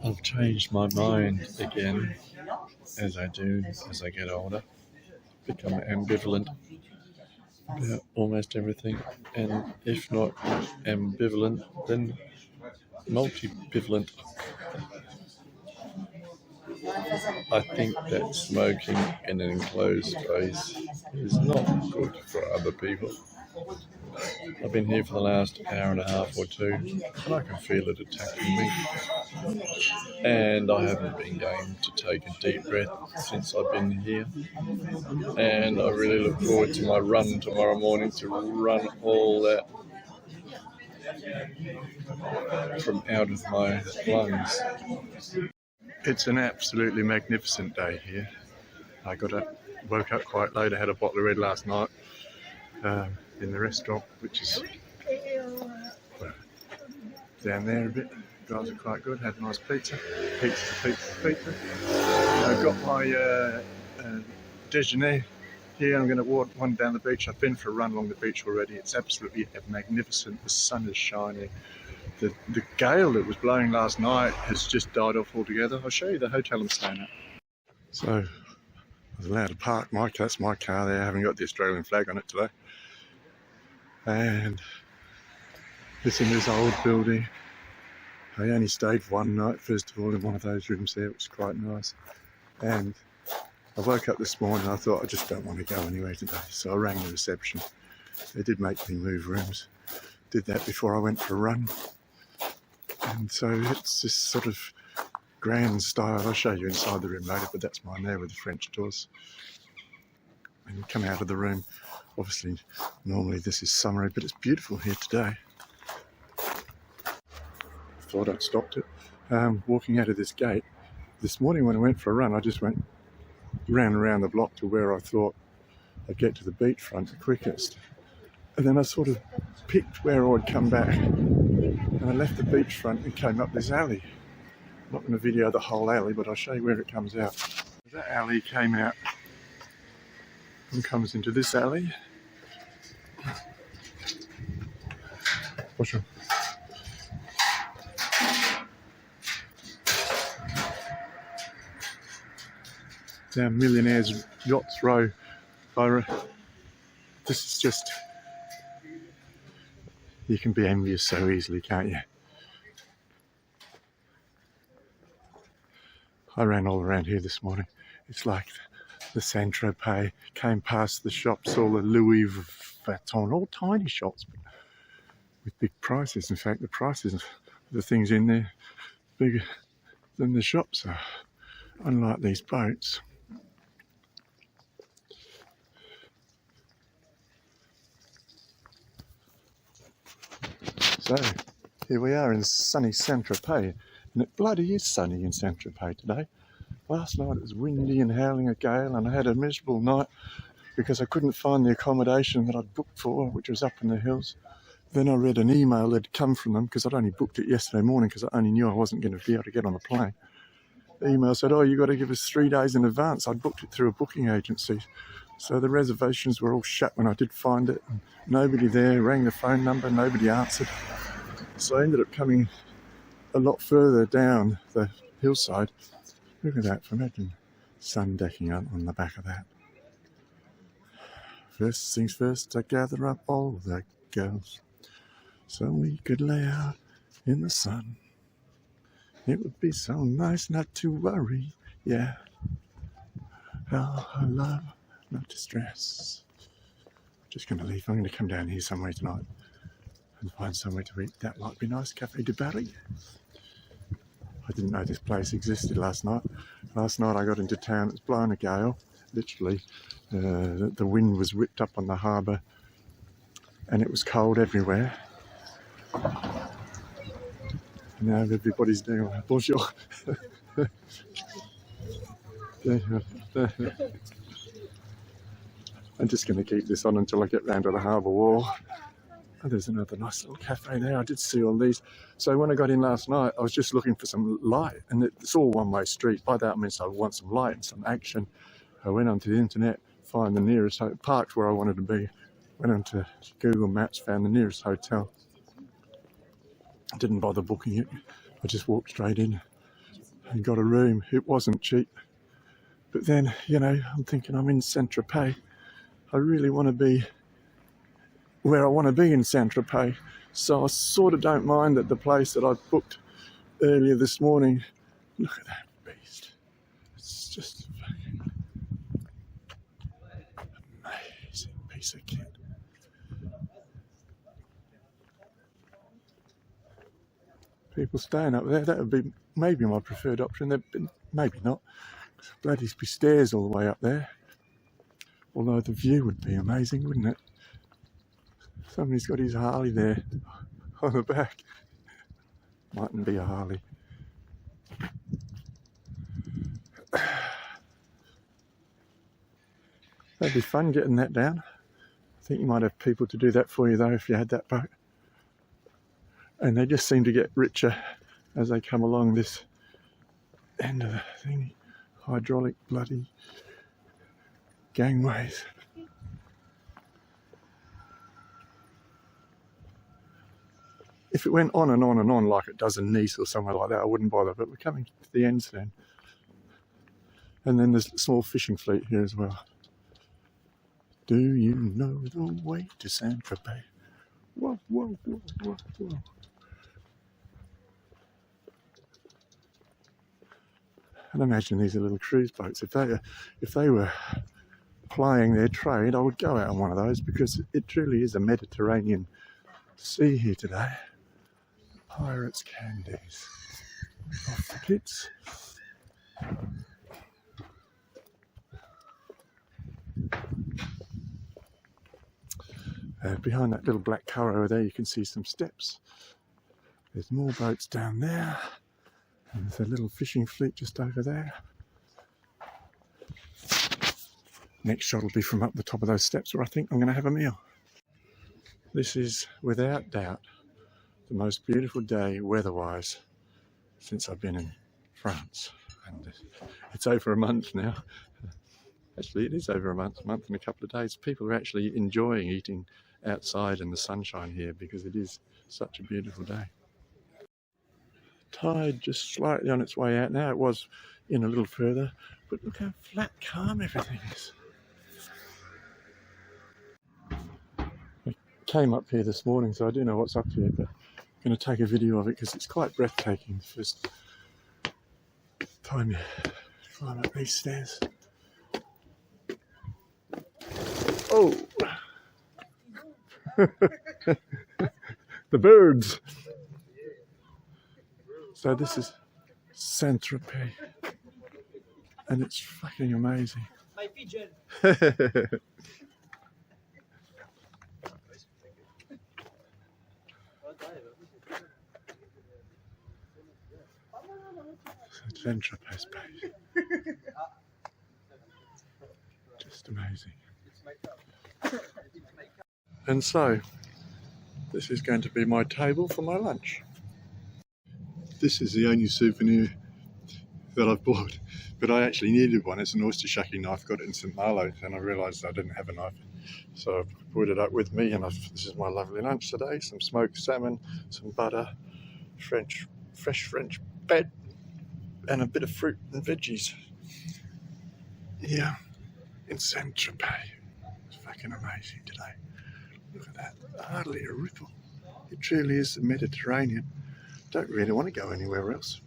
I've changed my mind again, as I do as I get older. Become ambivalent about almost everything, and if not ambivalent, then multivalent. I think that smoking in an enclosed space is not good for other people. I've been here for the last hour and a half or two, and I can feel it attacking me. And I haven't been going to take a deep breath since I've been here. And I really look forward to my run tomorrow morning to run all that from out of my lungs. It's an absolutely magnificent day here. Woke up quite late. I had a bottle of red last night in the restaurant, which is down there a bit. Guys are quite good. Had a nice pizza. Pizza. I've got my déjeuner here. I'm going to walk one down the beach. I've been for a run along the beach already. It's absolutely magnificent. The sun is shining. The gale that was blowing last night has just died off altogether. I'll show you the hotel I'm staying at. So I was allowed to park that's my car there. I haven't got the Australian flag on it today. And it's in this old building. I only stayed one night, first of all, in one of those rooms there. It was quite nice. And I woke up this morning and I thought I just don't want to go anywhere today. So I rang the reception. They did make me move rooms. Did that before I went for a run. And so it's this sort of grand style. I'll show you inside the room later, but that's mine there with the French doors. And you come out of the room. Obviously, normally this is summery, but it's beautiful here today. Thought I'd stopped it. Walking out of this gate, this morning when I went for a run, I just ran around the block to where I thought I'd get to the beachfront the quickest. And then I sort of picked where I would come back. And I left the beachfront and came up this alley. I'm not going to video the whole alley, but I'll show you where it comes out. That alley came out and comes into this alley. What's wrong? Down Millionaires Yachts Row. This is just... You can be envious so easily, can't you? I ran all around here this morning. It's like the Tropez. Came past the shops, all the Louis Vuitton, all tiny shops, but with big prices. In fact, the prices of the things in there bigger than the shops are. Unlike these boats. So, here we are in sunny Tropez, and it bloody is sunny in Tropez today. Last night it was windy and howling a gale, and I had a miserable night because I couldn't find the accommodation that I'd booked for, which was up in the hills. Then I read an email that had come from them, because I'd only booked it yesterday morning because I only knew I wasn't going to be able to get on the plane. The email said, oh, you've got to give us 3 days in advance. I'd booked it through a booking agency. So the reservations were all shut when I did find it. And nobody there, rang the phone number, nobody answered. So I ended up coming a lot further down the hillside. Look at that, imagine sun decking up on the back of that. First things first, I gather up all the girls so we could lay out in the sun. It would be so nice not to worry, yeah. Oh, I love not to stress. Just going to leave. I'm going to come down here somewhere tonight and find somewhere to eat. That might be nice. Cafe de Paris. I didn't know this place existed last night. Last night I got into town. It was blowing a gale. Literally, the wind was whipped up on the harbour, and it was cold everywhere. Now everybody's doing bonjour. I'm just going to keep this on until I get round to the harbour wall. Oh, there's another nice little cafe there. I did see all these. So when I got in last night, I was just looking for some light, and it's all one-way street. By that I mean I want some light and some action. I went onto the internet, find the nearest, parked where I wanted to be. Went onto Google Maps, found the nearest hotel. I didn't bother booking it. I just walked straight in and got a room. It wasn't cheap. But then, you know, I'm thinking I'm in Saint-Tropez. I really want to be where I want to be in Saint-Tropez. So I sort of don't mind that the place that I booked earlier this morning, look at that beast. It's just a fucking amazing piece of kit. People staying up there, that would be maybe my preferred option. Maybe not. Bloody be stairs all the way up there. Although the view would be amazing, wouldn't it? Somebody's got his Harley there on the back. Mightn't be a Harley. That'd be fun getting that down. I think you might have people to do that for you though if you had that boat. And they just seem to get richer as they come along this end of the thing. Hydraulic bloody gangways. If it went on and on and on like it does in Nice or somewhere like that, I wouldn't bother, but we're coming to the end soon. And then there's a small fishing fleet here as well. Do you know the way to Saint-Tropez? Whoa, whoa, whoa, whoa, whoa. And imagine these are little cruise boats. If they were plying their trade, I would go out on one of those because it truly is a Mediterranean sea here today. Pirates' candies. Off the kits. Behind that little black car over there, you can see some steps. There's more boats down there. And there's a little fishing fleet just over there. Next shot will be from up the top of those steps where I think I'm going to have a meal. This is, without doubt, the most beautiful day weather-wise since I've been in France. And it's over a month now. Actually, it is over a month and a couple of days. People are actually enjoying eating outside in the sunshine here because it is such a beautiful day. Tide just slightly on its way out now. It was in a little further, but look how flat calm everything is. I came up here this morning, so I do know what's up here, but I'm going to take a video of it because it's quite breathtaking the first time you climb up these stairs. Oh! The birds! So this is Saint-Tropez, and it's fucking amazing. My pigeon. Saint-Tropez page. Just amazing. And so, this is going to be my table for my lunch. This is the only souvenir that I've bought, but I actually needed one. It's an oyster shucking knife, got it in St Malo, and I realised I didn't have a knife. So I brought it up with me, and this is my lovely lunch today. Some smoked salmon, some butter, fresh French bread, and a bit of fruit and veggies. Yeah, in Saint-Tropez. It's fucking amazing today. Look at that, hardly a ripple. It truly is the Mediterranean. Don't really want to go anywhere else.